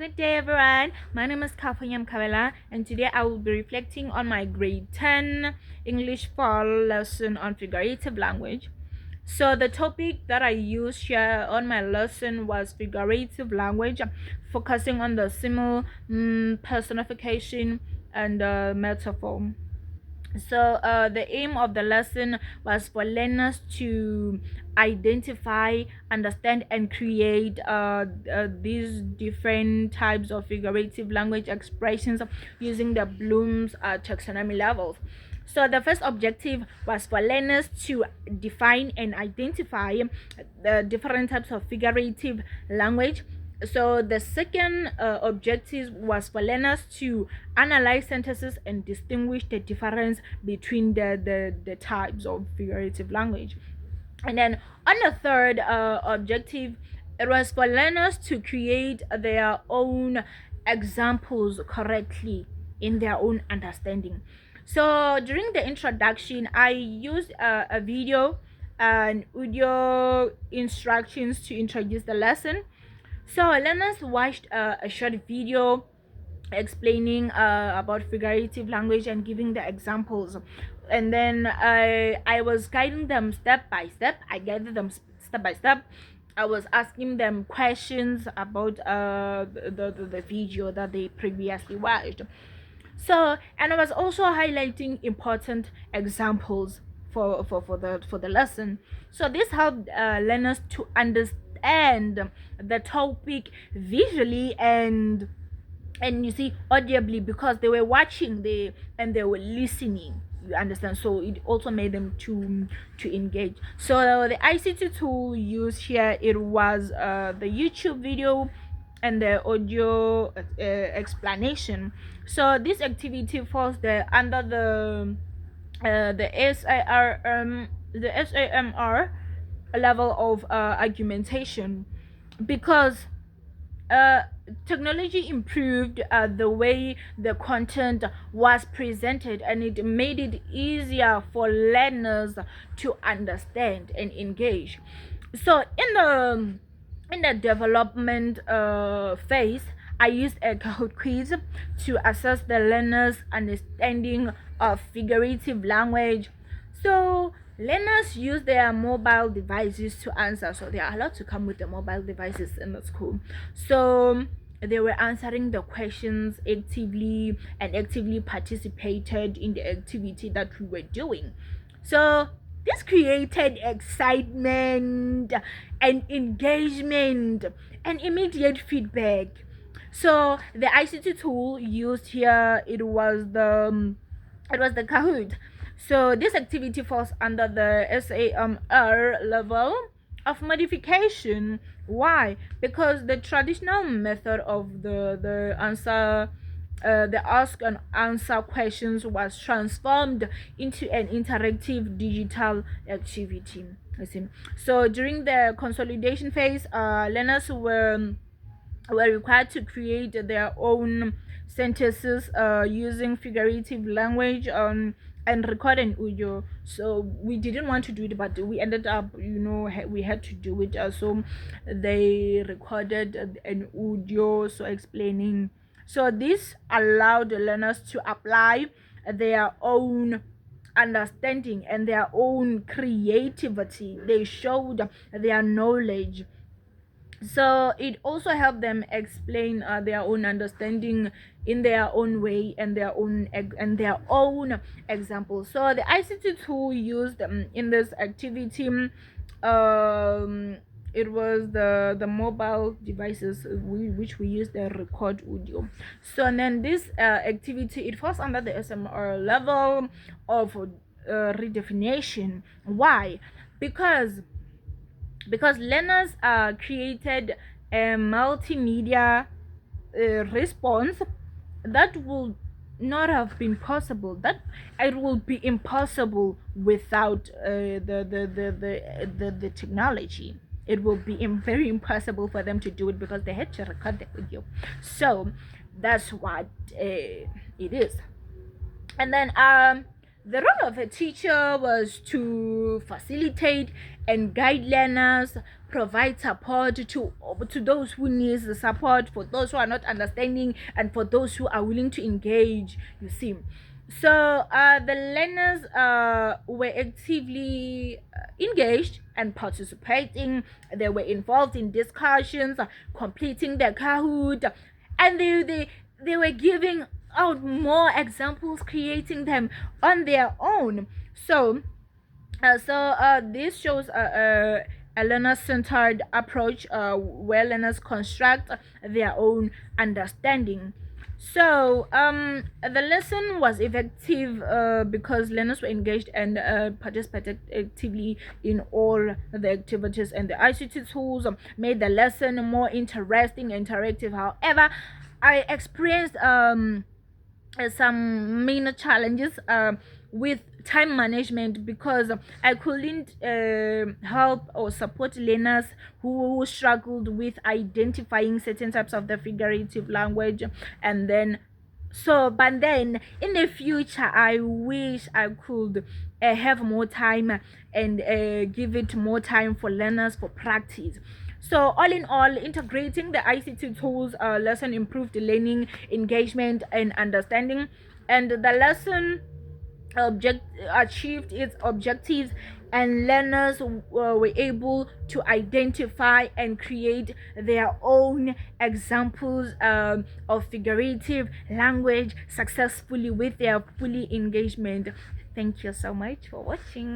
Good day, everyone. My name is Kafayam Kavela, and today I will be reflecting on my grade 10 English fall lesson on figurative language. So, the topic that I used here on my lesson was figurative language, focusing on the simile, personification, and metaphor. So the aim of the lesson was for learners to identify, understand, and create these different types of figurative language expressions using the Bloom's taxonomy levels. So the first objective was for learners to define and identify the different types of figurative language. So the second objective was for learners to analyze sentences and distinguish the difference between the types of figurative language. And then on the third objective, it was for learners to create their own examples correctly in their own understanding. So during the introduction, I used a video and audio instructions to introduce the lesson. So learners watched a short video explaining about figurative language and giving the examples, and then I was guiding them step by step. I guided them step by step. I was asking them questions about the video that they previously watched. So, and I was also highlighting important examples for the lesson. So this helped learners to understand the topic visually and you see audibly, because they were watching and they were listening, you understand. So it also made them to engage. So the ICT tool used here, it was the YouTube video and the audio explanation. So this activity falls under the SAMR level of argumentation, because technology improved the way the content was presented, and it made it easier for learners to understand and engage. So in the development phase, I used a Kahoot quiz to assess the learners' understanding of figurative language. So learners use their mobile devices to answer. So they are allowed to come with the mobile devices in the school. So they were answering the questions actively and actively participated in the activity that we were doing. So this created excitement and engagement and immediate feedback. So the ICT tool used here, it was the Kahoot. So this activity falls under the SAMR level of modification. Why? Because the traditional method of the answer, the ask and answer questions, was transformed into an interactive digital activity. So during the consolidation phase, learners were required to create their own sentences using figurative language and record an audio. So we didn't want to do it, but we ended up, we had to do it. So they recorded an audio, so explaining. So this allowed the learners to apply their own understanding and their own creativity. They showed their knowledge. So it also helped them explain their own understanding in their own way and their own examples. So the ICT tool used in this activity, it was the mobile devices which we use the record audio. So and then this activity, it falls under the SMR level of redefinition. Why? Because learners created a multimedia response that will not have been possible, that it will be impossible without the technology. It will be very impossible for them to do it because they had to record the audio. So that's what it is. And then the role of a teacher was to facilitate and guide learners, provide support to those who needs the support, for those who are not understanding, and for those who are willing to engage, you see. So the learners were actively engaged and participating. They were involved in discussions, completing their Kahoot, and they were giving out more examples, creating them on their own. So this shows a learner-centered approach where learners construct their own understanding. So the lesson was effective because learners were engaged and participated actively in all the activities, and the ICT tools made the lesson more interesting and interactive. However, I experienced some minor challenges with time management, because I couldn't help or support learners who struggled with identifying certain types of the figurative language. And then but then in the future, I wish I could have more time and give it more time for learners for practice. So all in all, integrating the ICT tools lesson improved learning, engagement, and understanding, and the lesson achieved its objectives, and learners were able to identify and create their own examples of figurative language successfully with their fully engagement. Thank you so much for watching.